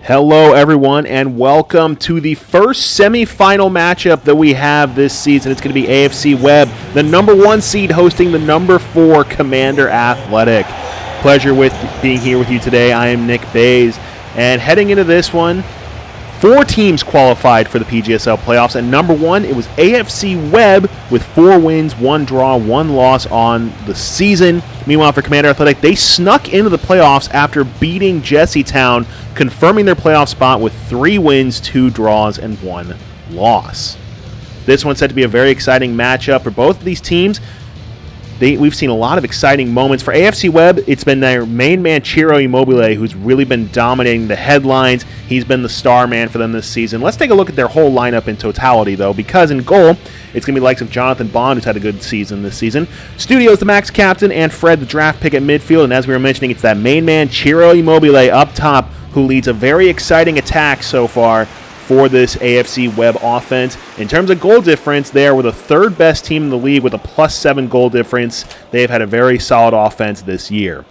Hello, everyone, and welcome to the first semifinal matchup that we have this season. It's going to be AFC Webb, the number 1 seed, hosting the number 4 Commander Athletic. Pleasure with being here with you today. I am Nick Bays, and heading into this one, 4 teams qualified for the PGSL playoffs, and number 1, it was AFC Webb with 4 wins, 1 draw, 1 loss on the season. Meanwhile, for Commander Athletic, they snuck into the playoffs after beating Jessitown, confirming their playoff spot with 3 wins, 2 draws, and 1 loss. This one's set to be a very exciting matchup for both of these teams. We've seen a lot of exciting moments. For AFC Webb, it's been their main man, Ciro Immobile, who's really been dominating the headlines. He's been the star man for them this season. Let's take a look at their whole lineup in totality, though, because in goal, it's going to be the likes of Jonathan Bond, who's had a good season this season. Studio's the max captain, and Fred, the draft pick at midfield. And as we were mentioning, it's that main man, Ciro Immobile, up top, who leads a very exciting attack so far for this AFC Webb offense. In terms of goal difference, they are the 3rd best team in the league with a +7 goal difference. They have had a very solid offense this year.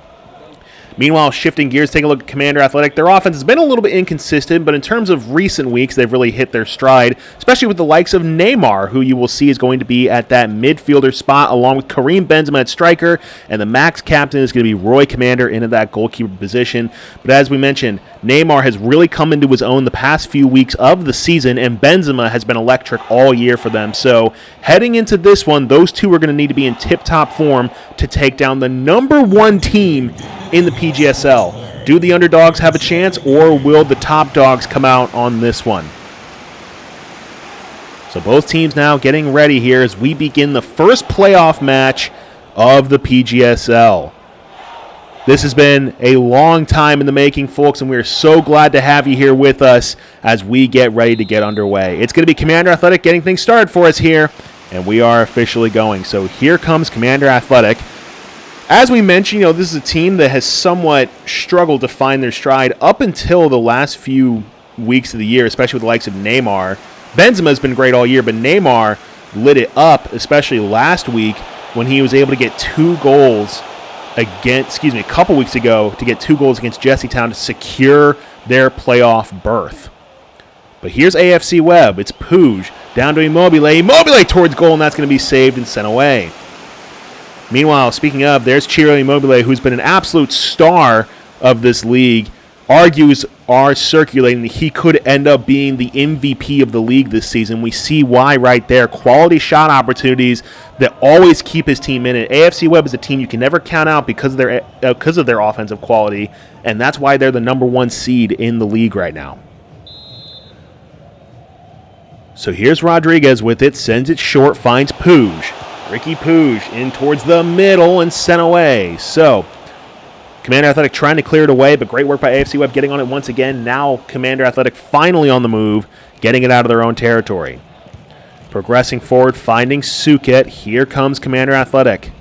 Meanwhile, shifting gears, take a look at Commander Athletic. Their offense has been a little bit inconsistent, but in terms of recent weeks, they've really hit their stride, especially with the likes of Neymar, who you will see is going to be at that midfielder spot, along with Karim Benzema at striker, and the max captain is going to be Roy Commander into that goalkeeper position. But as we mentioned, Neymar has really come into his own the past few weeks of the season, and Benzema has been electric all year for them. So heading into this one, those two are going to need to be in tip-top form to take down the number 1 team in the PGSL. Do the underdogs have a chance, or will the top dogs come out on this one? So both teams now getting ready here as we begin the first playoff match of the PGSL. This has been a long time in the making, folks, and we are so glad to have you here with us as we get ready to get underway. It's going to be Commander Athletic getting things started for us here, and we are officially going. So here comes Commander Athletic. As we mentioned, this is a team that has somewhat struggled to find their stride up until the last few weeks of the year, especially with the likes of Neymar. Benzema has been great all year, but Neymar lit it up, especially last week when he was able to get 2 goals a couple weeks ago, to get 2 goals against Jessitown to secure their playoff berth. But here's AFC Webb. It's Puig down to Immobile. Immobile towards goal, and that's going to be saved and sent away. Meanwhile, speaking of, there's Ciro Immobile, who's been an absolute star of this league. Argues are circulating that he could end up being the MVP of the league this season. We see why right there. Quality shot opportunities that always keep his team in it. AFC Webb is a team you can never count out because of their offensive quality, and that's why they're the number 1 seed in the league right now. So here's Rodriguez with it, sends it short, finds Puig. Ricky Puig in towards the middle and sent away. So, Commander Athletic trying to clear it away, but great work by AFC Webb getting on it once again. Now Commander Athletic finally on the move, getting it out of their own territory. Progressing forward, finding Suket. Here comes Commander Athletic.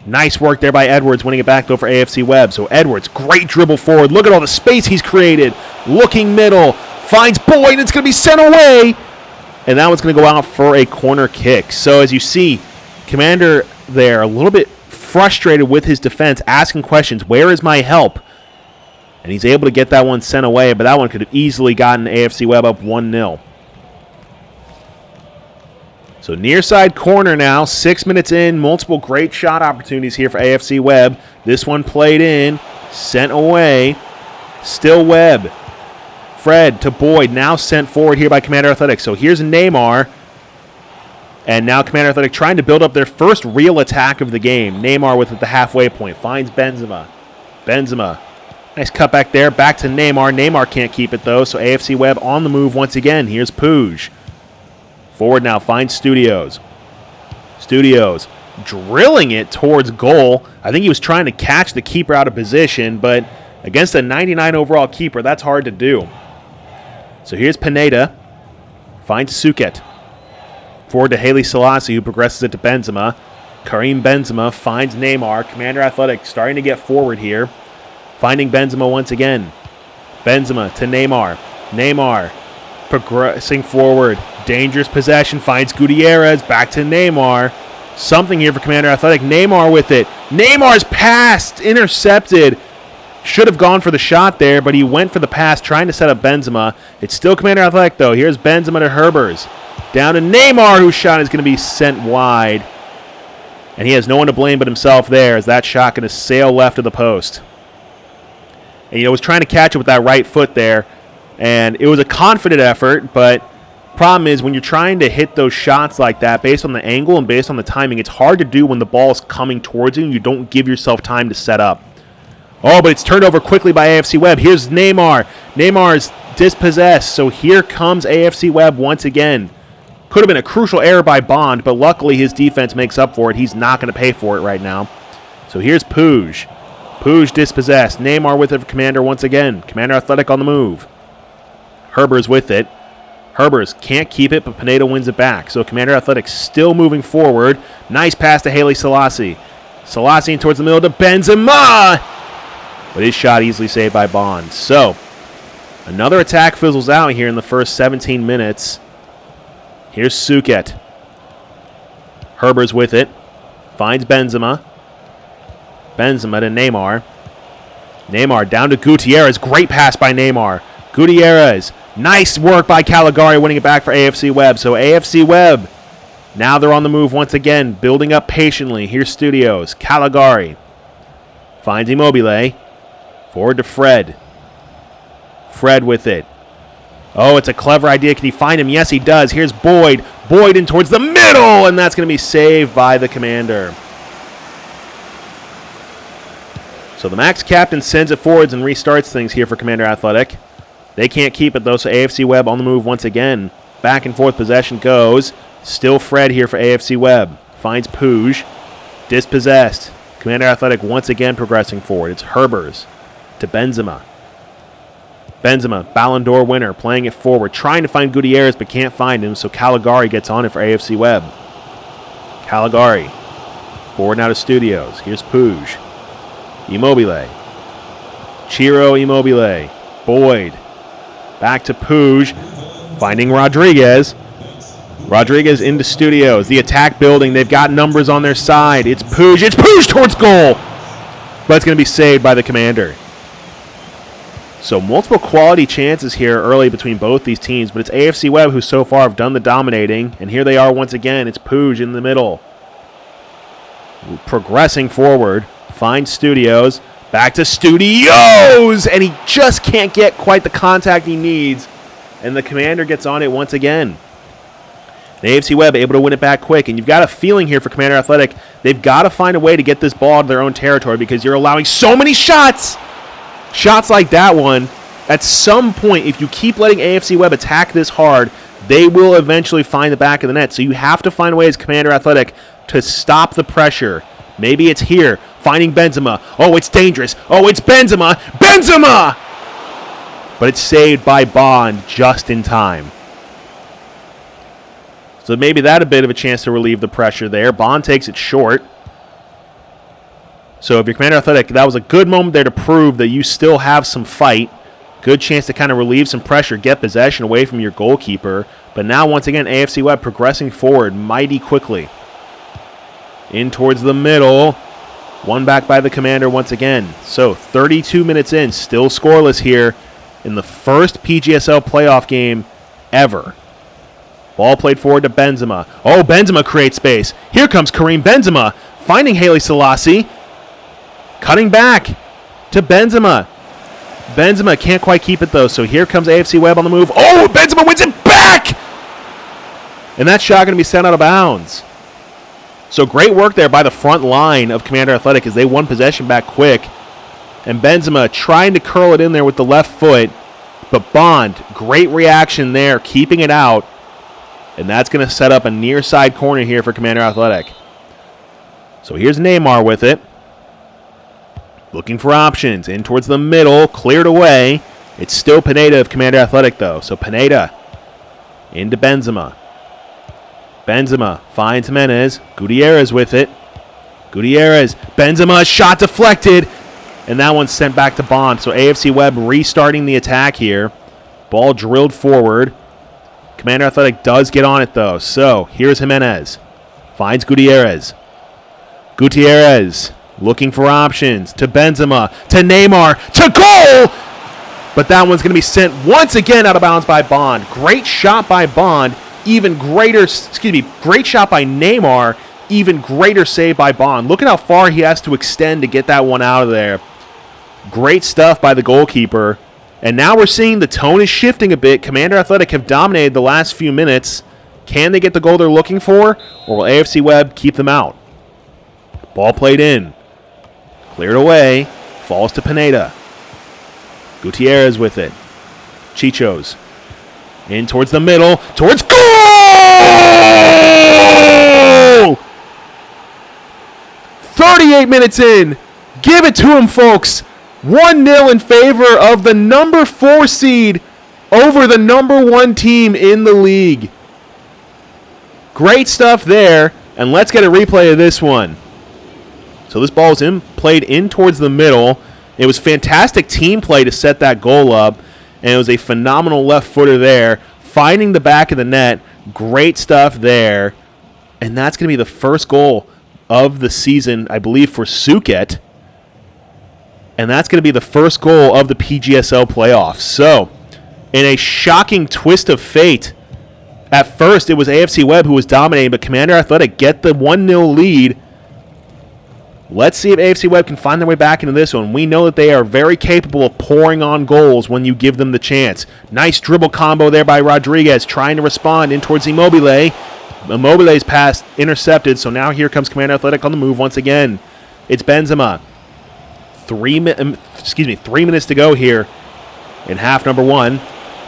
Nice work there by Edwards, winning it back though for AFC Webb. So Edwards, great dribble forward. Look at all the space he's created. Looking middle, finds Boyd, and it's going to be sent away. And that one's going to go out for a corner kick. So as you see, Commander there, a little bit frustrated with his defense, asking questions, where is my help? And he's able to get that one sent away, but that one could have easily gotten AFC Webb up 1-0. So near side corner now, 6 minutes in, multiple great shot opportunities here for AFC Webb. This one played in, sent away, still Webb. Fred to Boyd, now sent forward here by Commander Athletic. So here's Neymar. And now Commander Athletic trying to build up their first real attack of the game. Neymar with at the halfway point. Finds Benzema. Nice cut back there. Back to Neymar. Neymar can't keep it, though. So AFC Webb on the move once again. Here's Puig. Forward now. Finds Studios. Studios drilling it towards goal. I think he was trying to catch the keeper out of position, but against a 99 overall keeper, that's hard to do. So here's Pineda. Finds Suket. Forward to Haley Selassie, who progresses it to Benzema. Karim Benzema finds Neymar. Commander Athletic starting to get forward here. Finding Benzema once again. Benzema to Neymar. Neymar progressing forward. Dangerous possession. Finds Gutierrez. Back to Neymar. Something here for Commander Athletic. Neymar with it. Neymar's passed. Intercepted. Should have gone for the shot there, but he went for the pass, trying to set up Benzema. It's still Commander Athletic, though. Here's Benzema to Herbers. Down to Neymar, whose shot is going to be sent wide. And he has no one to blame but himself there, as that shot going to sail left of the post. And, was trying to catch it with that right foot there. And it was a confident effort, but problem is when you're trying to hit those shots like that, based on the angle and based on the timing, it's hard to do when the ball is coming towards you and you don't give yourself time to set up. Oh, but it's turned over quickly by AFC Webb. Here's Neymar. Neymar's dispossessed, so here comes AFC Webb once again. Could have been a crucial error by Bond, but luckily his defense makes up for it. He's not going to pay for it right now. So here's Puig. Puig dispossessed. Neymar with it for Commander once again. Commander Athletic on the move. Herbers with it. Herbers can't keep it, but Pineda wins it back. So Commander Athletic still moving forward. Nice pass to Haile Selassie. Selassie towards the middle to Benzema! But his shot easily saved by Bond. So another attack fizzles out here in the first 17 minutes. Here's Suket. Herbers with it. Finds Benzema. Benzema to Neymar. Neymar down to Gutierrez. Great pass by Neymar. Gutierrez. Nice work by Caligari, winning it back for AFC Webb. So AFC Webb, now they're on the move once again, building up patiently. Here's Studios. Caligari. Finds Immobile. Forward to Fred. Fred with it. Oh, it's a clever idea. Can he find him? Yes, he does. Here's Boyd. Boyd in towards the middle, and that's going to be saved by the Commander. So the Max captain sends it forwards and restarts things here for Commander Athletic. They can't keep it, though, so AFC Webb on the move once again. Back and forth possession goes. Still Fred here for AFC Webb. Finds Puig. Dispossessed. Commander Athletic once again progressing forward. It's Herbers to Benzema. Benzema, Ballon d'Or winner, playing it forward, trying to find Gutierrez but can't find him, so Caligari gets on it for AFC Webb. Caligari, forward now to Studios. Here's Puig. Immobile. Ciro Immobile. Boyd. Back to Puig, finding Rodriguez. Rodriguez into Studios. The attack building, they've got numbers on their side. It's Puig. It's Puig towards goal! But it's going to be saved by the Commander. So multiple quality chances here early between both these teams, but it's AFC Webb who so far have done the dominating, and here they are once again. It's Puig in the middle. Progressing forward, finds Studios, back to Studios, and he just can't get quite the contact he needs, and the Commander gets on it once again. The AFC Webb able to win it back quick, and you've got a feeling here for Commander Athletic, they've got to find a way to get this ball to their own territory because you're allowing so many shots! Shots like that one, at some point, if you keep letting AFC Webb attack this hard, they will eventually find the back of the net. So you have to find a way as Commander Athletic to stop the pressure. Maybe it's here, finding Benzema. Oh, it's dangerous. Oh, it's Benzema. Benzema! But it's saved by Bond just in time. So maybe that a bit of a chance to relieve the pressure there. Bond takes it short. So if you're Commander Athletic, that was a good moment there to prove that you still have some fight. Good chance to kind of relieve some pressure, get possession away from your goalkeeper. But now, once again, AFC Webb progressing forward mighty quickly. In towards the middle. One back by the Commander once again. So 32 minutes in, still scoreless here in the first PGSL playoff game ever. Ball played forward to Benzema. Oh, Benzema creates space. Here comes Karim Benzema, finding Haile Selassie. Cutting back to Benzema. Benzema can't quite keep it, though, so here comes AFC Webb on the move. Oh, Benzema wins it back! And that shot going to be sent out of bounds. So great work there by the front line of Commander Athletic as they won possession back quick. And Benzema trying to curl it in there with the left foot. But Bond, great reaction there, keeping it out. And that's going to set up a near side corner here for Commander Athletic. So here's Neymar with it. Looking for options. In towards the middle. Cleared away. It's still Pineda of Commander Athletic, though. So Pineda into Benzema. Benzema finds Jimenez. Gutierrez with it. Gutierrez. Benzema. Shot deflected. And that one's sent back to Bond. So AFC Webb restarting the attack here. Ball drilled forward. Commander Athletic does get on it, though. So here's Jimenez. Finds Gutierrez. Gutierrez. Looking for options to Benzema, to Neymar, to goal! But that one's going to be sent once again out of bounds by Bond. Great shot by Bond, great shot by Neymar, even greater save by Bond. Look at how far he has to extend to get that one out of there. Great stuff by the goalkeeper. And now we're seeing the tone is shifting a bit. Commander Athletic have dominated the last few minutes. Can they get the goal they're looking for, or will AFC Webb keep them out? Ball played in. Cleared away. Falls to Pineda. Gutierrez with it. Chicho's. In towards the middle. Towards goal! 38 minutes in. Give it to him, folks. 1-0 in favor of the number 4 seed over the number 1 team in the league. Great stuff there. And let's get a replay of this one. So this ball was played in towards the middle. It was fantastic team play to set that goal up. And it was a phenomenal left footer there. Finding the back of the net. Great stuff there. And that's going to be the first goal of the season, I believe, for Suket. And that's going to be the first goal of the PGSL playoffs. So, in a shocking twist of fate, at first it was AFC Webb who was dominating, but Commander Athletic get the 1-0 lead. Let's see if AFC Webb can find their way back into this one. We know that they are very capable of pouring on goals when you give them the chance. Nice dribble combo there by Rodriguez, trying to respond in towards Immobile. Immobile's pass intercepted, so now here comes Commander Athletic on the move once again. It's Benzema. 3 minutes to go here in half number 1.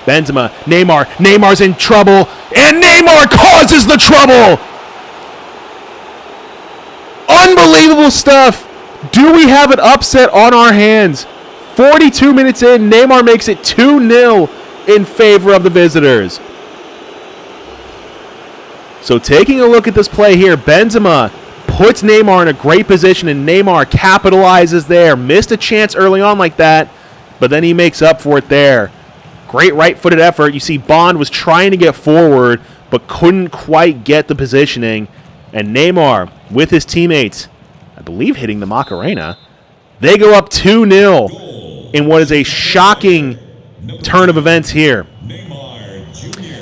Benzema, Neymar. Neymar's in trouble, and Neymar causes the trouble! Unbelievable stuff. Do we have an upset on our hands? 42 minutes in, Neymar makes it 2-0 in favor of the visitors. So taking a look at this play here, Benzema puts Neymar in a great position, and Neymar capitalizes there. Missed a chance early on like that, but then he makes up for it there. Great right-footed effort. You see Bond was trying to get forward, but couldn't quite get the positioning. And Neymar, with his teammates, I believe hitting the Macarena, they go up 2-0 in what is a shocking turn of events here.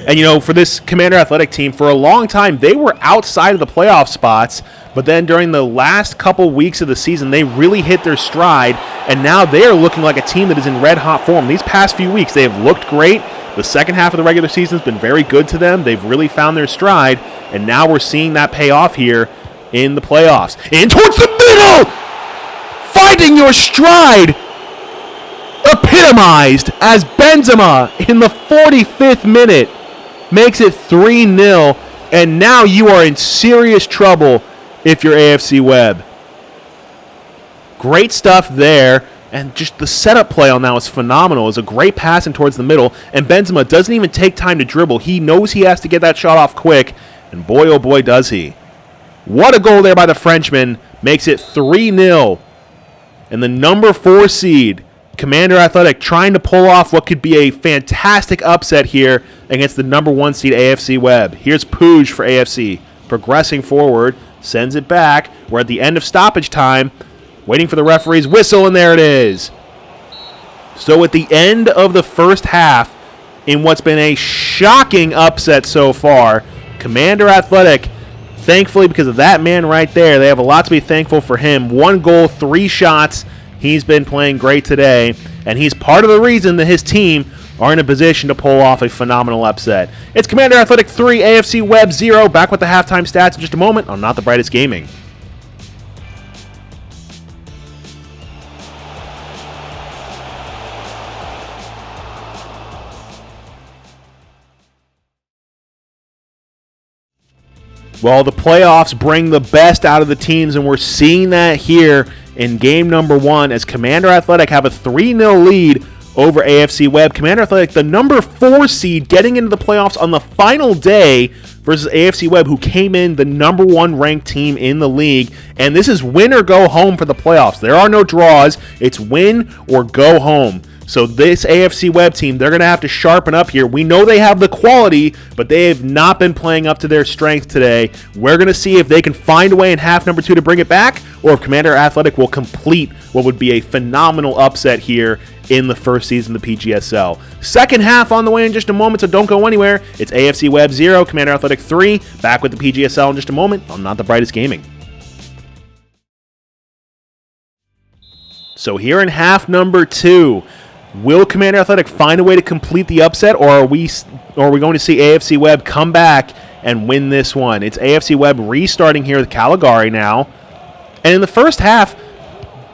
And, for this Commander Athletic team, for a long time, they were outside of the playoff spots, but then during the last couple weeks of the season, they really hit their stride, and now they are looking like a team that is in red-hot form. These past few weeks, they have looked great. The second half of the regular season has been very good to them. They've really found their stride, and now we're seeing that pay off here in the playoffs. In towards the middle! Finding your stride! Epitomized as Benzema in the 45th minute makes it 3-0, and now you are in serious trouble if you're AFC Webb. Great stuff there, and just the setup play on that was phenomenal. It was a great pass in towards the middle, and Benzema doesn't even take time to dribble. He knows he has to get that shot off quick, and boy, oh boy, does he. What a goal there by the Frenchman. Makes it 3-0, and the number 4 seed, Commander Athletic, trying to pull off what could be a fantastic upset here against the number 1 seed AFC Webb. Here's Puig for AFC, progressing forward, sends it back. We're at the end of stoppage time, waiting for the referee's whistle, and there it is. So at the end of the first half, in what's been a shocking upset so far, Commander Athletic, thankfully because of that man right there, they have a lot to be thankful for him. 1 goal, 3 shots. He's been playing great today, and he's part of the reason that his team are in a position to pull off a phenomenal upset. It's Commander Athletic 3, AFC Webb 0. Back with the halftime stats in just a moment on Not the Brightest Gaming. Well, the playoffs bring the best out of the teams, and we're seeing that here in game number 1 as Commander Athletic have a 3-0 lead over AFC Webb. Commander Athletic, the number 4 seed, getting into the playoffs on the final day versus AFC Webb, who came in the number 1 ranked team in the league. And this is win or go home for the playoffs. There are no draws. It's win or go home. So this AFC Webb team, they're going to have to sharpen up here. We know they have the quality, but they have not been playing up to their strength today. We're going to see if they can find a way in half number 2 to bring it back, or if Commander Athletic will complete what would be a phenomenal upset here in the first season of the PGSL. Second half on the way in just a moment, so don't go anywhere. It's AFC Webb 0, Commander Athletic 3. Back with the PGSL in just a moment on Not the Brightest Gaming. So here in half number 2, will Commander Athletic find a way to complete the upset, or are we going to see AFC Webb come back and win this one? It's AFC Webb restarting here with Caligari now. And in the first half,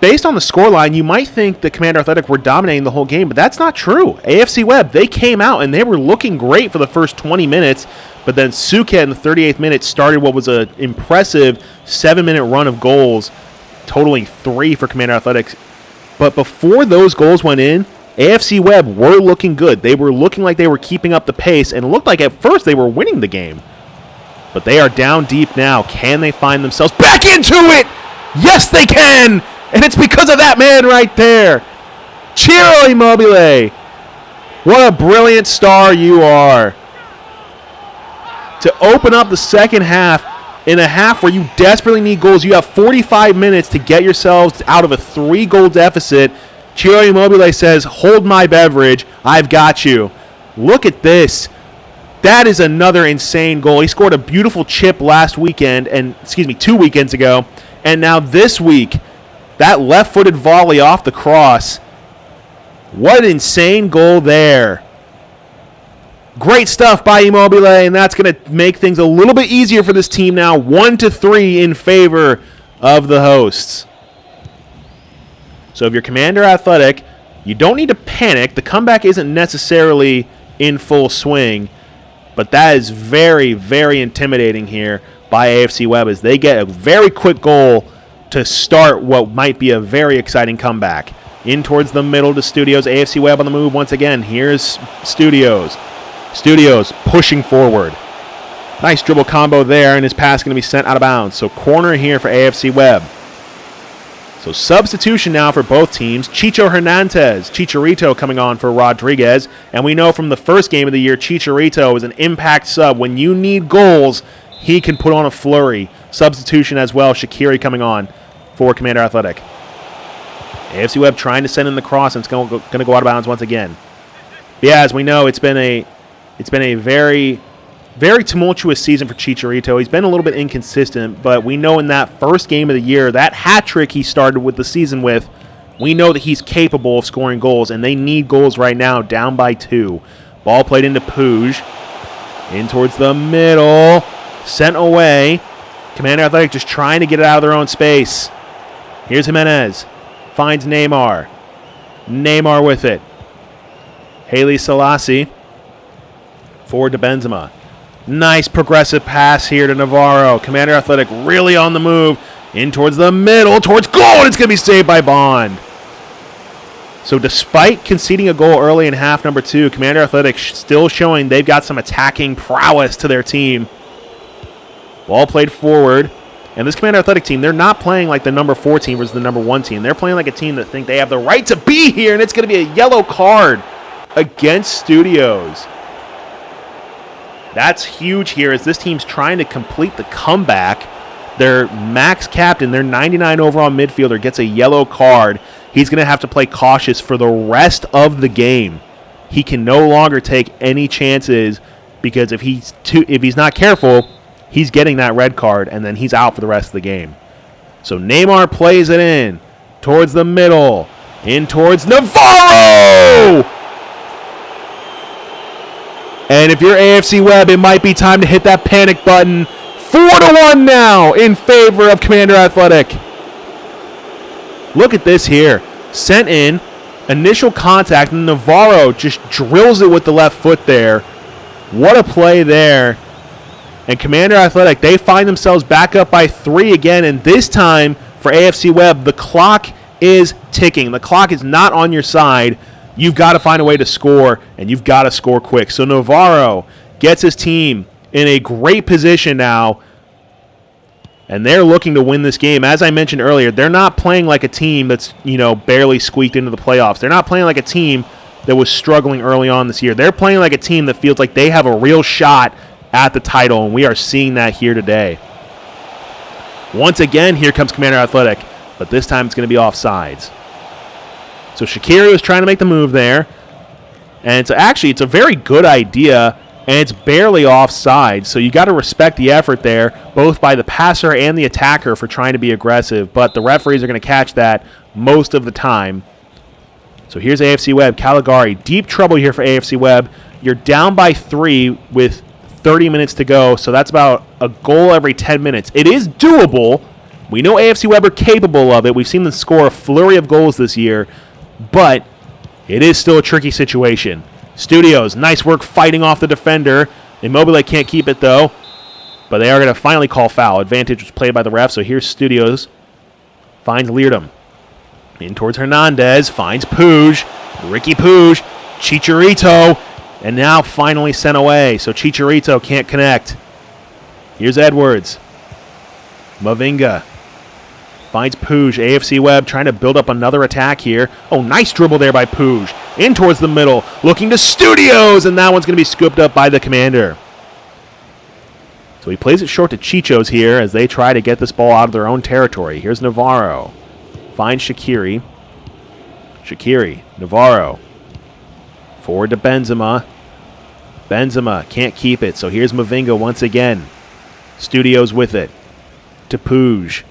based on the scoreline, you might think that Commander Athletic were dominating the whole game, but that's not true. AFC Webb, they came out and they were looking great for the first 20 minutes, but then Suket in the 38th minute started what was an impressive 7-minute run of goals, totaling 3 for Commander Athletics. But before those goals went in, AFC Webb were looking good. They were looking like they were keeping up the pace, and it looked like at first they were winning the game. But they are down deep now. Can they find themselves back into it? Yes, they can! And it's because of that man right there. Ciro Immobile. What a brilliant star you are. To open up the second half, in a half where you desperately need goals, you have 45 minutes to get yourselves out of a 3-goal deficit. Ciro Immobile says, hold my beverage, I've got you. Look at this. That is another insane goal. He scored a beautiful chip last weekend, 2 weekends ago. And now this week, that left-footed volley off the cross. What an insane goal there. Great stuff by Immobile, and that's going to make things a little bit easier for this team now. 1-3 in favor of the hosts. So if you're Commander Athletic, you don't need to panic. The comeback isn't necessarily in full swing, but that is very, very intimidating here by AFC Webb as they get a very quick goal to start what might be a very exciting comeback. In towards the middle to Studios. AFC Webb on the move once again. Here's Studios. Studios pushing forward. Nice dribble combo there, and his pass going to be sent out of bounds. So corner here for AFC Webb. So substitution now for both teams. Chicharito coming on for Rodriguez. And we know from the first game of the year, Chicharito is an impact sub. When you need goals, he can put on a flurry. Substitution as well. Shaqiri coming on for Commander Athletic. AFC Webb trying to send in the cross, and it's going to go out of bounds once again. Yeah, as we know, it's been a very, very tumultuous season for Chicharito. He's been a little bit inconsistent, but we know in that first game of the year, that hat trick he started with the season with, we know that he's capable of scoring goals, and they need goals right now, down by 2. Ball played into Puig. In towards the middle. Sent away. Commander Athletic just trying to get it out of their own space. Here's Jimenez. Finds Neymar. Neymar with it. Haile Selassie. Forward to Benzema. Nice progressive pass here to Navarro. Commander Athletic really on the move. In towards the middle, towards goal, and it's going to be saved by Bond. So despite conceding a goal early in half number 2, Commander Athletic still showing they've got some attacking prowess to their team. Ball played forward. And this Commander Athletic team, they're not playing like the number 4 team versus the number 1 team. They're playing like a team that think they have the right to be here, and it's going to be a yellow card against Studios. That's huge here as this team's trying to complete the comeback. Their max captain, their 99 overall midfielder, gets a yellow card. He's going to have to play cautious for the rest of the game. He can no longer take any chances because if he's not careful, he's getting that red card, and then he's out for the rest of the game. So Neymar plays it in towards the middle. In towards Navarro! And if you're AFC Webb, it might be time to hit that panic button. 4-1 now in favor of Commander Athletic. Look at this here. Sent in, initial contact, and Navarro just drills it with the left foot there. What a play there. And Commander Athletic, they find themselves back up by 3 again, and this time for AFC Webb, the clock is ticking. The clock is not on your side. You've got to find a way to score, and you've got to score quick. So Navarro gets his team in a great position now. And they're looking to win this game. As I mentioned earlier, they're not playing like a team that's, barely squeaked into the playoffs. They're not playing like a team that was struggling early on this year. They're playing like a team that feels like they have a real shot at the title, and we are seeing that here today. Once again, here comes Commander Athletic, but this time it's going to be offsides. So Shaqiri was trying to make the move there, and it's a very good idea, and it's barely offside, so you got to respect the effort there, both by the passer and the attacker for trying to be aggressive, but the referees are going to catch that most of the time. So here's AFC Webb, Caligari. Deep trouble here for AFC Webb. You're down by 3 with 30 minutes to go, so that's about a goal every 10 minutes. It is doable. We know AFC Webb are capable of it. We've seen them score a flurry of goals this year, but it is still a tricky situation. Studios, nice work fighting off the defender. Immobile can't keep it, though, but they are going to finally call foul. Advantage was played by the ref, so here's Studios. Finds Leardom. In towards Hernandez. Finds Puig. Ricky Puig. Chicharito. And now finally sent away, so Chicharito can't connect. Here's Edwards. Mavinga. Finds Puig. AFC Webb trying to build up another attack here. Oh, nice dribble there by Puig. In towards the middle. Looking to Studios. And that one's going to be scooped up by the Commander. So he plays it short to Chichos here as they try to get this ball out of their own territory. Here's Navarro. Finds Shaqiri. Navarro. Forward to Benzema. Benzema can't keep it. So here's Mavinga once again. Studios with it. To Puig.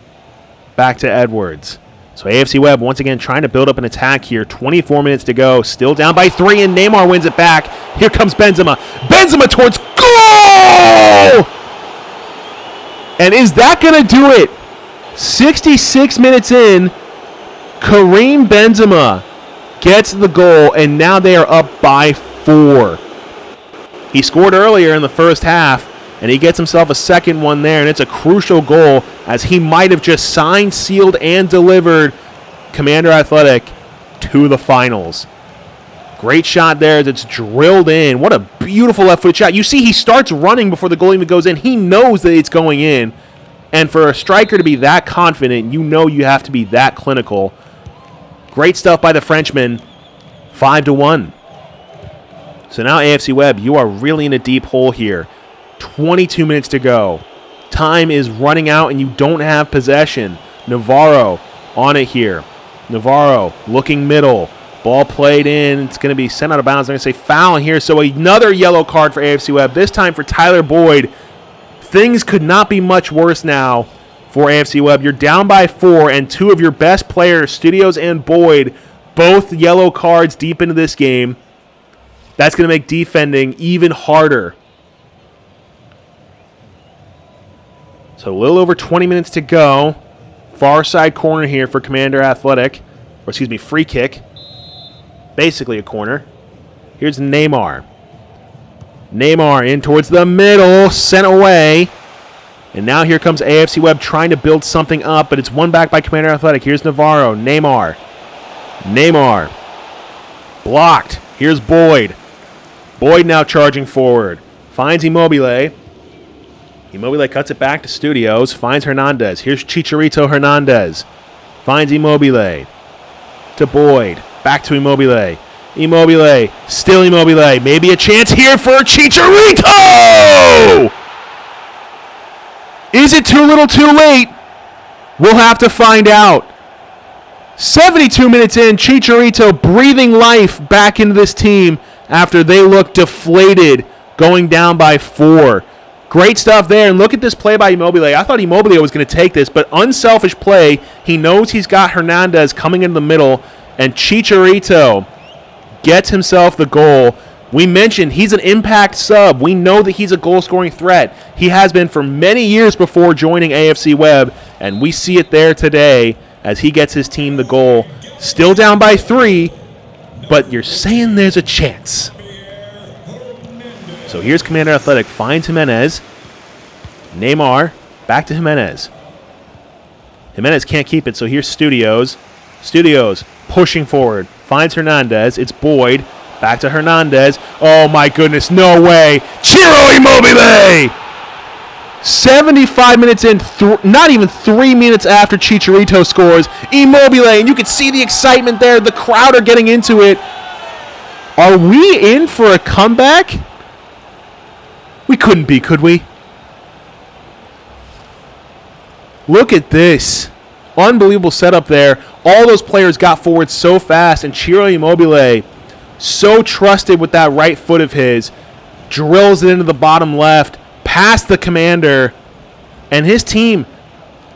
Back to Edwards. So AFC Webb once again trying to build up an attack here. 24 minutes to go. Still down by 3, and Neymar wins it back. Here comes Benzema. Benzema towards goal! And is that going to do it? 66 minutes in, Karim Benzema gets the goal, and now they are up by 4. He scored earlier in the first half, and he gets himself a second one there, and it's a crucial goal as he might have just signed, sealed, and delivered Commander Athletic to the finals. Great shot there that's drilled in. What a beautiful left-foot shot. You see he starts running before the goal even goes in. He knows that it's going in, and for a striker to be that confident, you know you have to be that clinical. Great stuff by the Frenchman. 5-1. So now AFC Webb, you are really in a deep hole here. 22 minutes to go. Time is running out and you don't have possession. Navarro on it here. Navarro looking middle. Ball played in. It's going to be sent out of bounds. I'm going to say foul here. So another yellow card for AFC Webb. This time for Tyler Boyd. Things could not be much worse now for AFC Webb. You're down by 4, and 2 of your best players, Studios and Boyd, both yellow cards deep into this game. That's going to make defending even harder. So a little over 20 minutes to go. Far side corner here for Commander Athletic. Free kick. Basically a corner. Here's Neymar. Neymar in towards the middle. Sent away. And now here comes AFC Webb trying to build something up, but it's won back by Commander Athletic. Here's Navarro. Neymar. Blocked. Here's Boyd. Boyd now charging forward. Finds Immobile. Immobile cuts it back to Studios. Finds Hernandez. Here's Chicharito Hernandez. Finds Immobile. To Boyd. Back to Immobile. Still Immobile. Maybe a chance here for Chicharito! Is it too little too late? We'll have to find out. 72 minutes in, Chicharito breathing life back into this team after they look deflated going down by 4. Great stuff there, and look at this play by Immobile. I thought Immobile was going to take this, but unselfish play. He knows he's got Hernandez coming in the middle, and Chicharito gets himself the goal. We mentioned he's an impact sub. We know that he's a goal-scoring threat. He has been for many years before joining AFC Webb, and we see it there today as he gets his team the goal. Still down by 3, but you're saying there's a chance. So here's Commander Athletic. Finds Jimenez. Neymar. Back to Jimenez. Jimenez can't keep it, so here's Studios. Studios pushing forward. Finds Hernandez. It's Boyd. Back to Hernandez. Oh, my goodness. No way. Ciro Immobile 75 minutes in, not even 3 minutes after Chicharito scores, Immobile, and you can see the excitement there. The crowd are getting into it. Are we in for a comeback? We couldn't be, could we? Look at this. Unbelievable setup there. All those players got forward so fast, and Ciro Immobile, so trusted with that right foot of his, drills it into the bottom left, past the commander, and his team,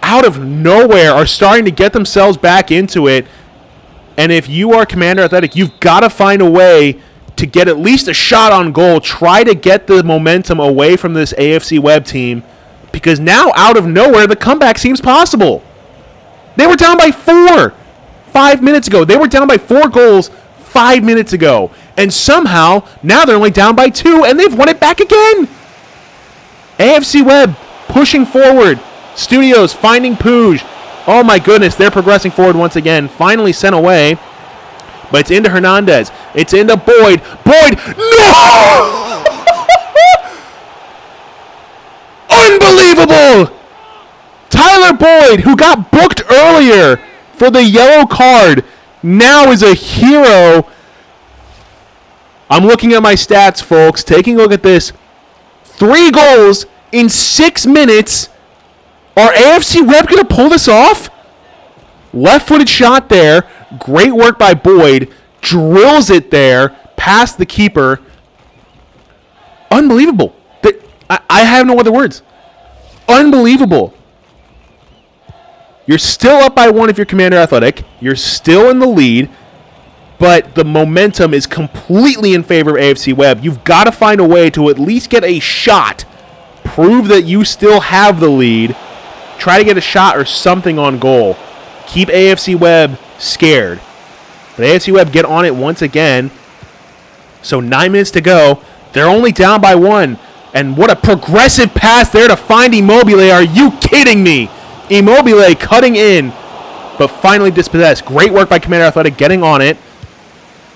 out of nowhere, are starting to get themselves back into it. And if you are Commander Athletic, you've got to find a way to get at least a shot on goal. Try to get the momentum away from this AFC Webb team, because now, out of nowhere, the comeback seems possible. They were down by 4 5 minutes ago. They were down by 4 goals 5 minutes ago. And somehow, now they're only down by 2, and they've won it back again. AFC Webb pushing forward. Studios finding Puig. Oh my goodness, they're progressing forward once again. Finally sent away. But it's into Hernandez. It's into Boyd. Boyd, no! Unbelievable! Tyler Boyd, who got booked earlier for the yellow card, now is a hero. I'm looking at my stats, folks. Taking a look at this. 3 goals in 6 minutes. Are AFC Webb going to pull this off? Left-footed shot there. Great work by Boyd. Drills it there past the keeper. Unbelievable. I have no other words. Unbelievable. You're still up by 1 if you're Commander Athletic. You're still in the lead. But the momentum is completely in favor of AFC Webb. You've got to find a way to at least get a shot. Prove that you still have the lead. Try to get a shot or something on goal. Keep AFC Webb scared. But AFC Webb get on it once again. So 9 minutes to go. They're only down by 1. And what a progressive pass there to find Immobile. Are you kidding me? Immobile cutting in, but finally dispossessed. Great work by Commander Athletic getting on it.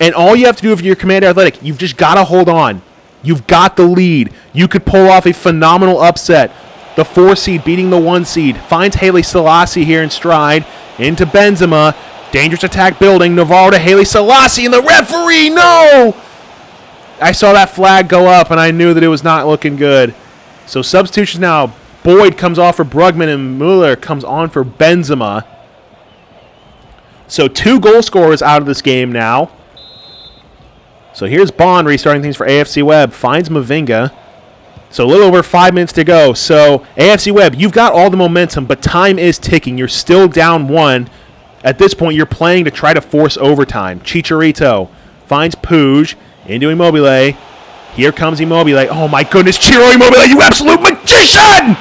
And all you have to do if you're Commander Athletic, you've just got to hold on. You've got the lead. You could pull off a phenomenal upset. The 4 seed beating the 1 seed. Finds Haile Selassie here in stride. Into Benzema. Dangerous attack building. Navarro to Haile Selassie, and the referee, no! I saw that flag go up, and I knew that it was not looking good. So substitutions now. Boyd comes off for Brugman, and Mueller comes on for Benzema. So 2 goal scorers out of this game now. So here's Bond restarting things for AFC Webb. Finds Mavinga. So a little over 5 minutes to go. So AFC Webb, you've got all the momentum, but time is ticking. You're still down 1. At this point, you're playing to try to force overtime. Chicharito finds Puig into Immobile. Here comes Immobile. Oh my goodness, Ciro Immobile, you absolute magician!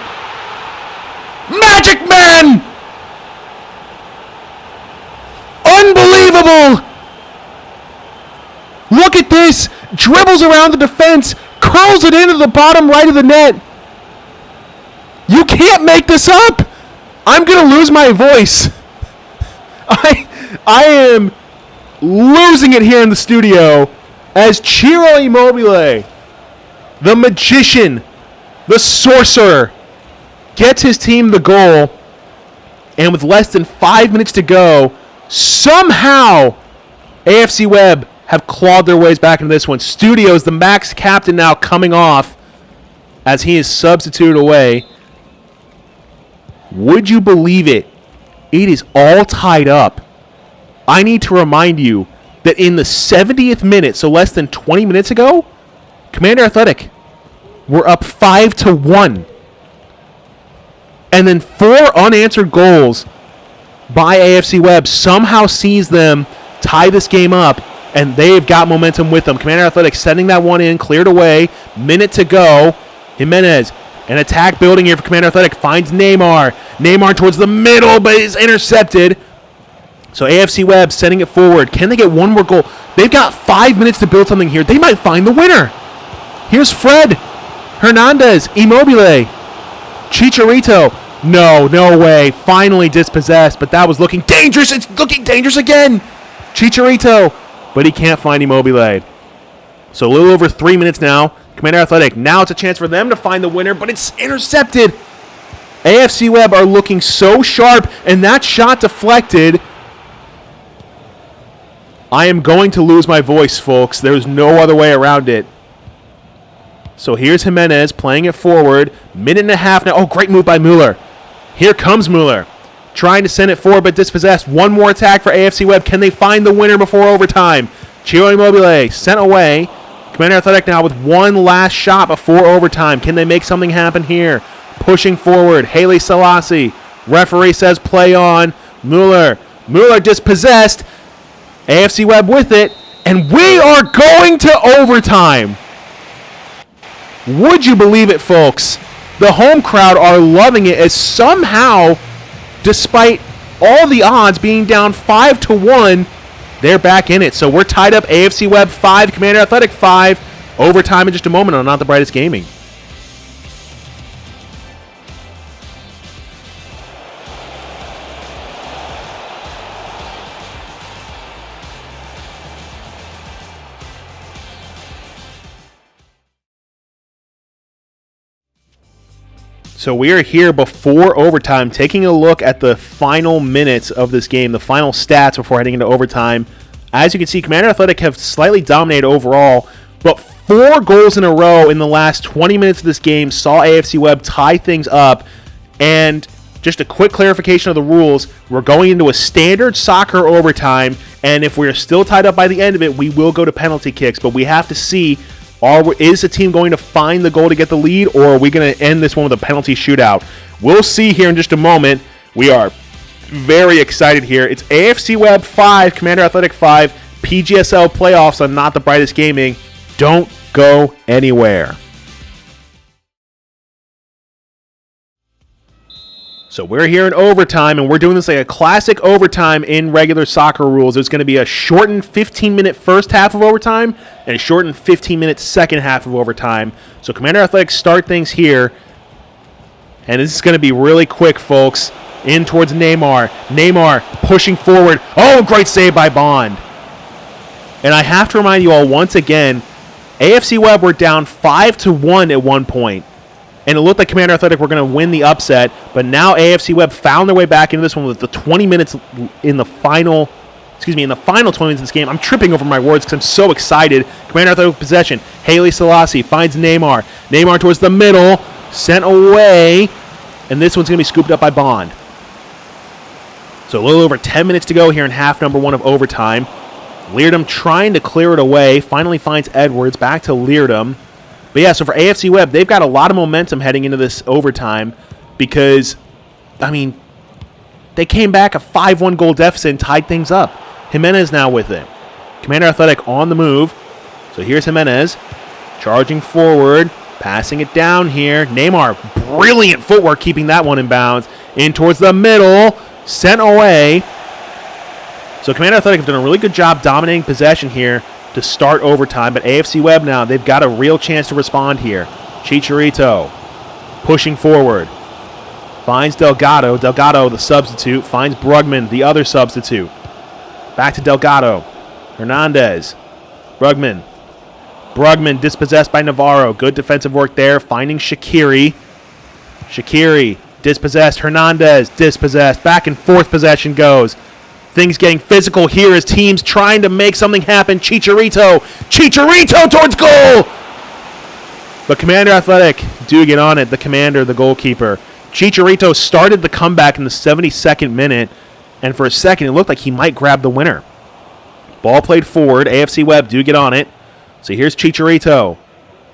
Magic man! Unbelievable! Look at this! Dribbles around the defense, curls it into the bottom right of the net. You can't make this up! I'm going to lose my voice. I am losing it here in the studio as Ciro Immobile, the magician, the sorcerer, gets his team the goal, and with less than 5 minutes to go, somehow AFC Webb have clawed their ways back into this one. Studios, the Max captain, now coming off as he is substituted away. Would you believe it? It is all tied up. I need to remind you that in the 70th minute, so less than 20 minutes ago, Commander Athletic were up 5-1. And then 4 unanswered goals by AFC Webb somehow sees them tie this game up, and they've got momentum with them. Commander Athletic sending that one in, cleared away, minute to go. Jimenez, an attack building here for Commander Athletic, finds Neymar. Neymar towards the middle, but is intercepted. So AFC Webb sending it forward. Can they get one more goal? They've got 5 minutes to build something here. They might find the winner. Here's Fred. Hernandez. Immobile. Chicharito. No way. Finally dispossessed, but that was looking dangerous. It's looking dangerous again. Chicharito, but he can't find Immobile. So a little over 3 minutes now. Commander Athletic, now it's a chance for them to find the winner, but it's intercepted. AFC Webb are looking so sharp, and that shot deflected. I am going to lose my voice, folks. There's no other way around it. So here's Jimenez playing it forward. Minute and a half now. Oh, great move by Mueller. Here comes Mueller. Trying to send it forward, but dispossessed. One more attack for AFC Webb. Can they find the winner before overtime? Ciro Immobile sent away. Commander Athletic now with one last shot before overtime. Can they make something happen here? Pushing forward. Haile Selassie. Referee says play on. Mueller dispossessed. AFC Webb with it. And we are going to overtime. Would you believe it, folks? The home crowd are loving it as somehow, despite all the odds being down 5-1, they're back in it. So we're tied up AFC Webb 5, Commander Athletic 5. Overtime in just a moment on Not the Brightest Gaming. So we are here before overtime, taking a look at the final minutes of this game, the final stats before heading into overtime. As you can see, Commander Athletic have slightly dominated overall, but 4 goals in a row in the last 20 minutes of this game saw AFC Webb tie things up. And just a quick clarification of the rules, we're going into a standard soccer overtime, and if we're still tied up by the end of it, we will go to penalty kicks, but we have to see, is the team going to find the goal to get the lead, or are we going to end this one with a penalty shootout? We'll see here in just a moment. We are very excited here. It's AFC Webb 5, Commander Athletic 5, PGSL playoffs on Not the Brightest Gaming. Don't go anywhere. So we're here in overtime, and we're doing this like a classic overtime in regular soccer rules. There's going to be a shortened 15-minute first half of overtime and a shortened 15-minute second half of overtime. So Commander Athletics start things here, and this is going to be really quick, folks. In towards Neymar. Neymar pushing forward. Oh, great save by Bond. And I have to remind you all once again, AFC Webb were down 5-1 at one point. And it looked like Commander Athletic were going to win the upset, but now AFC Webb found their way back into this one with the 20 minutes in the final 20 minutes of this game. I'm tripping over my words because I'm so excited. Commander Athletic possession. Haile Selassie finds Neymar. Neymar towards the middle, sent away, and this one's going to be scooped up by Bond. So a little over 10 minutes to go here in half number 1 of overtime. Leardom trying to clear it away, finally finds Edwards, back to Leardom. But yeah, so for AFC Webb, they've got a lot of momentum heading into this overtime because, I mean, they came back a 5-1 goal deficit and tied things up. Jimenez now with it. Commander Athletic on the move. So here's Jimenez charging forward, passing it down here. Neymar, brilliant footwork keeping that one in bounds. In towards the middle, sent away. So Commander Athletic have done a really good job dominating possession here to start overtime, but AFC Webb now, they've got a real chance to respond here. Chicharito pushing forward. Finds Delgado. Delgado, the substitute, finds Brugman, the other substitute. Back to Delgado. Hernandez. Brugman dispossessed by Navarro. Good defensive work there. Finding Shaqiri. Shaqiri dispossessed. Hernandez dispossessed. Back and forth possession goes. Things getting physical here as teams trying to make something happen. Chicharito towards goal! But Commander Athletic do get on it. The commander, the goalkeeper. Chicharito started the comeback in the 72nd minute, and for a second it looked like he might grab the winner. Ball played forward. AFC Webb do get on it. So here's Chicharito.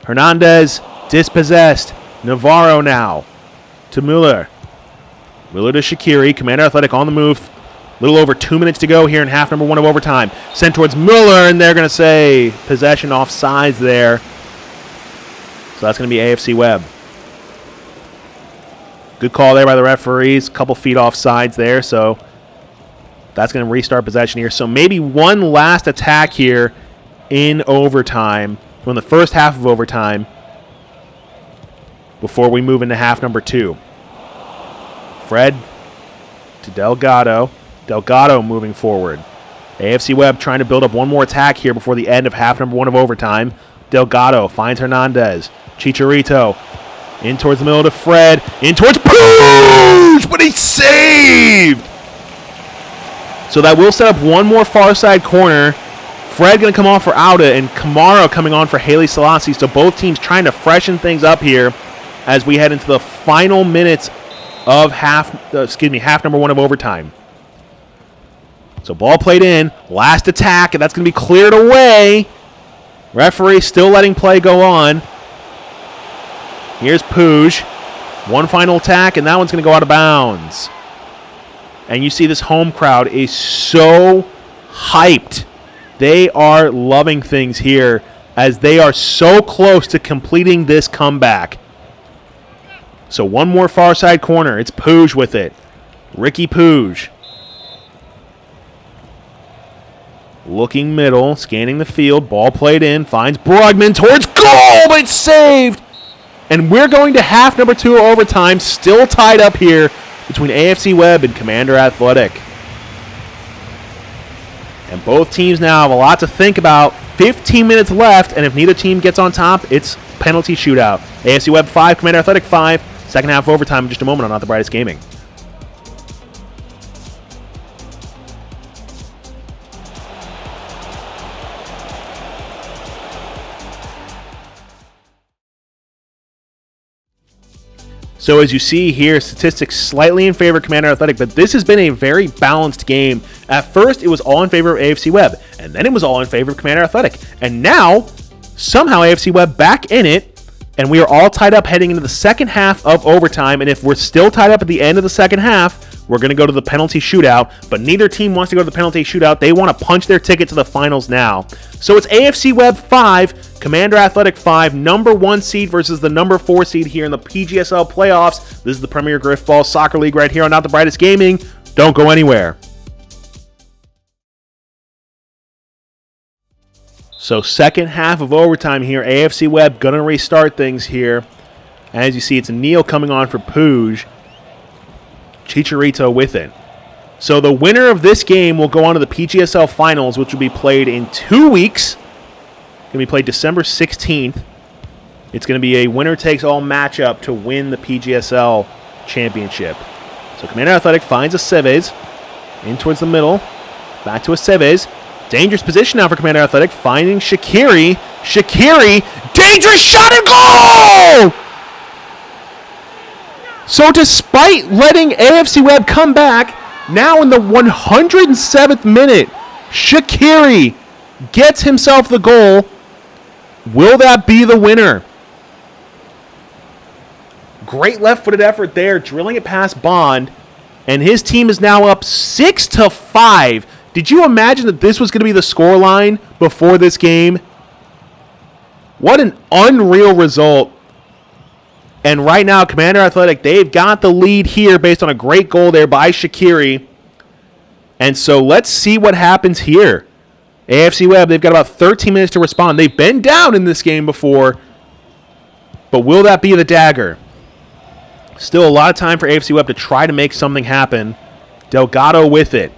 Hernandez dispossessed. Navarro now to Mueller. Mueller to Shaqiri. Commander Athletic on the move. Little over 2 minutes to go here in half number 1 of overtime. Sent towards Mueller, and they're going to say possession offsides there. So that's going to be AFC Webb. Good call there by the referees. A couple feet offsides there, so that's going to restart possession here. So maybe one last attack here in overtime, in the first half of overtime, before we move into half number 2. Fred to Delgado. Delgado moving forward. AFC Webb trying to build up one more attack here before the end of half number 1 of overtime. Delgado finds Hernandez. Chicharito in towards the middle to Fred. In towards Pooch, but he's saved. So that will set up one more far side corner. Fred going to come off for Auda, and Kamara coming on for Haley Selassie. So both teams trying to freshen things up here as we head into the final minutes of half number 1 of overtime. So ball played in, last attack, and that's going to be cleared away. Referee still letting play go on. Here's Pooch. One final attack, and that one's going to go out of bounds. And you see this home crowd is so hyped. They are loving things here as they are so close to completing this comeback. So one more far side corner. It's Pooch with it. Ricky Pooch. Looking middle, scanning the field. Ball played in, finds Brugman towards goal, but it's saved. And we're going to half number 2 of overtime, still tied up here between AFC Webb and Commander Athletic. And both teams now have a lot to think about. 15 minutes left, and if neither team gets on top, it's penalty shootout. AFC Webb 5, Commander Athletic 5. Second half overtime in just a moment on Not the Brightest Gaming. So as you see here, statistics slightly in favor of Commander Athletic, but this has been a very balanced game. At first, it was all in favor of AFC Webb, and then it was all in favor of Commander Athletic. And now, somehow AFC Webb back in it, and we are all tied up heading into the second half of overtime. And if we're still tied up at the end of the second half, we're going to go to the penalty shootout. But neither team wants to go to the penalty shootout. They want to punch their ticket to the finals now. So it's AFC Webb 5, Commander Athletic 5, number 1 seed versus the number 4 seed here in the PGSL playoffs. This is the Premier Griffball Soccer League right here on Not the Brightest Gaming. Don't go anywhere. So second half of overtime here. AFC Webb going to restart things here. As you see, it's Neal coming on for Pooch. Chicharito with it. So the winner of this game will go on to the PGSL Finals, which will be played in 2 weeks. Going to be played December 16th. It's going to be a winner-takes-all matchup to win the PGSL Championship. So Commander Athletic finds a Aceves. In towards the middle. Back to Aceves. Dangerous position now for Commander Athletic. Finding Shaqiri. Shaqiri. Dangerous shot and goal! So despite letting AFC Webb come back, now in the 107th minute, Shaqiri gets himself the goal. Will that be the winner? Great left-footed effort there, drilling it past Bond. And his team is now up 6-5. Did you imagine that this was going to be the scoreline before this game? What an unreal result. And right now, Commander Athletic, they've got the lead here based on a great goal there by Shaqiri. And so let's see what happens here. AFC Webb, they've got about 13 minutes to respond. They've been down in this game before. But will that be the dagger? Still a lot of time for AFC Webb to try to make something happen. Delgado with it.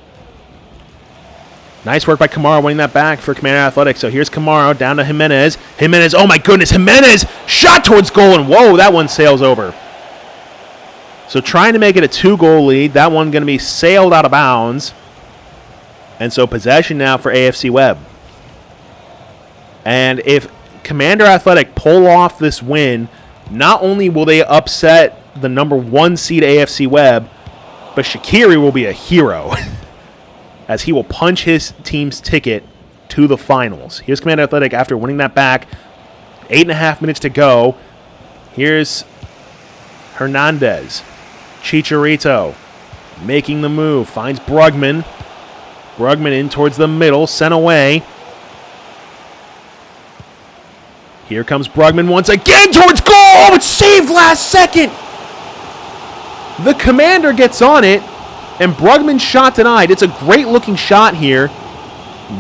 Nice work by Kamara winning that back for Commander Athletic. So here's Kamara down to Jimenez. Jimenez, oh my goodness, Jimenez shot towards goal, and whoa, that one sails over. So trying to make it a 2-goal lead. That one going to be sailed out of bounds. And so possession now for AFC Webb. And if Commander Athletic pull off this win, not only will they upset the number 1 seed AFC Webb, but Shaqiri will be a hero. As he will punch his team's ticket to the finals. Here's Commander Athletic after winning that back. 8.5 minutes to go. Here's Hernandez. Chicharito making the move. Finds Brugman. Brugman in towards the middle. Sent away. Here comes Brugman once again towards goal. Oh, it's saved last second. The Commander gets on it. And Brugman's shot denied. It's a great-looking shot here.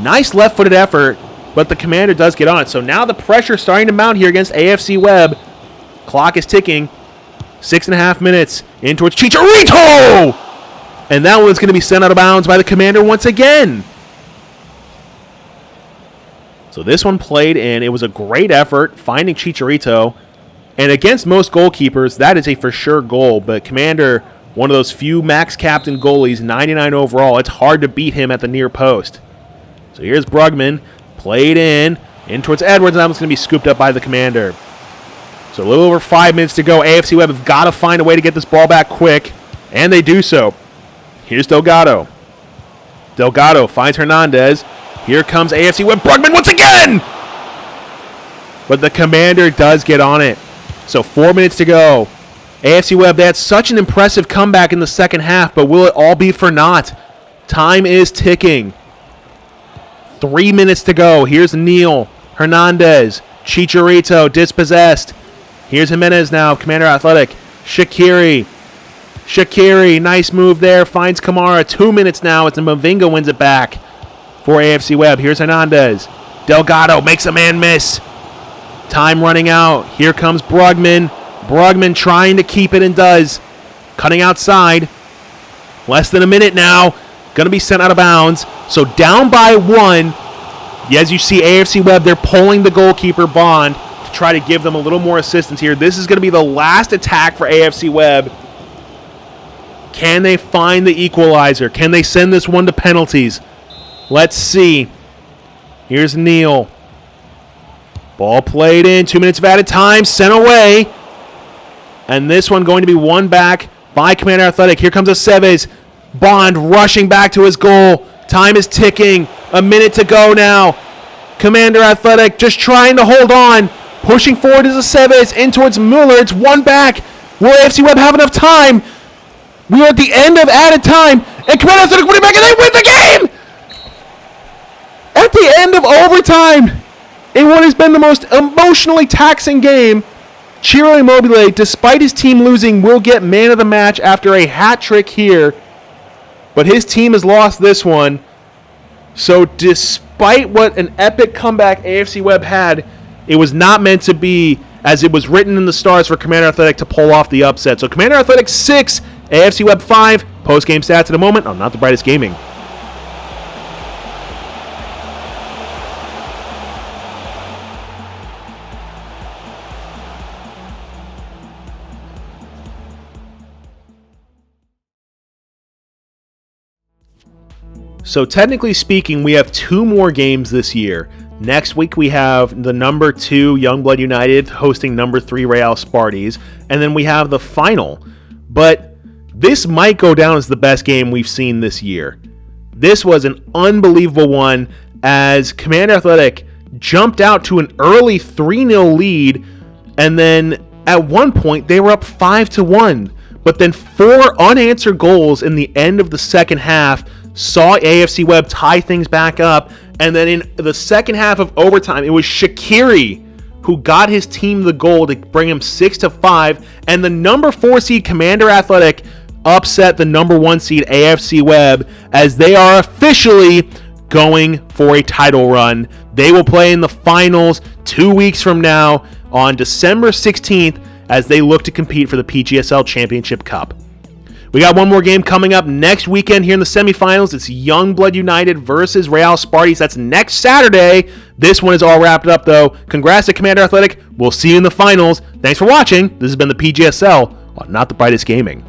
Nice left-footed effort, but the Commander does get on it. So now the pressure starting to mount here against AFC Webb. Clock is ticking. 6.5 minutes in towards Chicharito! And that one's going to be sent out of bounds by the Commander once again. So So this one played in. It was a great effort finding Chicharito. And against most goalkeepers, that is a for sure goal. But Commander, one of those few max captain goalies, 99 overall, it's hard to beat him at the near post. So here's Brugman, played in towards Edwards, and that one's going to be scooped up by the Commander. So a little over 5 minutes to go. AFC Webb have got to find a way to get this ball back quick, and they do so. Here's Delgado. Delgado finds Hernandez. Here comes AFC Webb. Brugman once again! But the Commander does get on it. So 4 minutes to go. AFC Webb, they had such an impressive comeback in the second half, but will it all be for naught? Time is ticking. 3 minutes to go. Here's Neal. Hernandez. Chicharito dispossessed. Here's Jimenez now, Commander Athletic. Shaqiri, nice move there. Finds Kamara. 2 minutes now. It's Mavinga wins it back for AFC Webb. Here's Hernandez. Delgado makes a man miss. Time running out. Here comes Brugman. Brugman trying to keep it and does. Cutting outside. Less than a minute now. Going to be sent out of bounds. So down by 1. As you see, AFC Webb, they're pulling the goalkeeper Bond to try to give them a little more assistance here. This is going to be the last attack for AFC Webb. Can they find the equalizer? Can they send this one to penalties? Let's see. Here's Neal. Ball played in. 2 minutes of added time. Sent away. And this one going to be won back by Commander Athletic. Here comes Aceves. Bond rushing back to his goal. Time is ticking. A minute to go now. Commander Athletic just trying to hold on. Pushing forward is Aceves in towards Mueller. It's one back. Will AFC Webb have enough time? We are at the end of added time. And Commander Athletic winning back and they win the game! At the end of overtime, in what has been the most emotionally taxing game, Ciro Immobile, despite his team losing, will get man of the match after a hat trick here. But his team has lost this one. So despite what an epic comeback AFC Webb had, it was not meant to be as it was written in the stars for Commander Athletic to pull off the upset. So Commander Athletic 6, AFC Webb 5. Post-game stats in a moment on Not the Brightest Gaming. So technically speaking, we have 2 more games this year. Next week we have the number 2 Youngblood United hosting number 3 Real Sparties, and then we have the final. But this might go down as the best game we've seen this year. This was an unbelievable one as Commander Athletic jumped out to an early 3-0 lead, and then at one point they were up 5-1. But then 4 unanswered goals in the end of the second half saw AFC Webb tie things back up, and then in the second half of overtime, it was Shaqiri who got his team the goal to bring him 6-5, and the number 4 seed Commander Athletic upset the number 1 seed AFC Webb as they are officially going for a title run. They will play in the finals 2 weeks from now on December 16th as they look to compete for the PGSL Championship Cup. We got one more game coming up next weekend here in the semifinals. It's Youngblood United versus Real Sparties. That's next Saturday. This one is all wrapped up, though. Congrats to Commander Athletic. We'll see you in the finals. Thanks for watching. This has been the PGSL on Not the Brightest Gaming.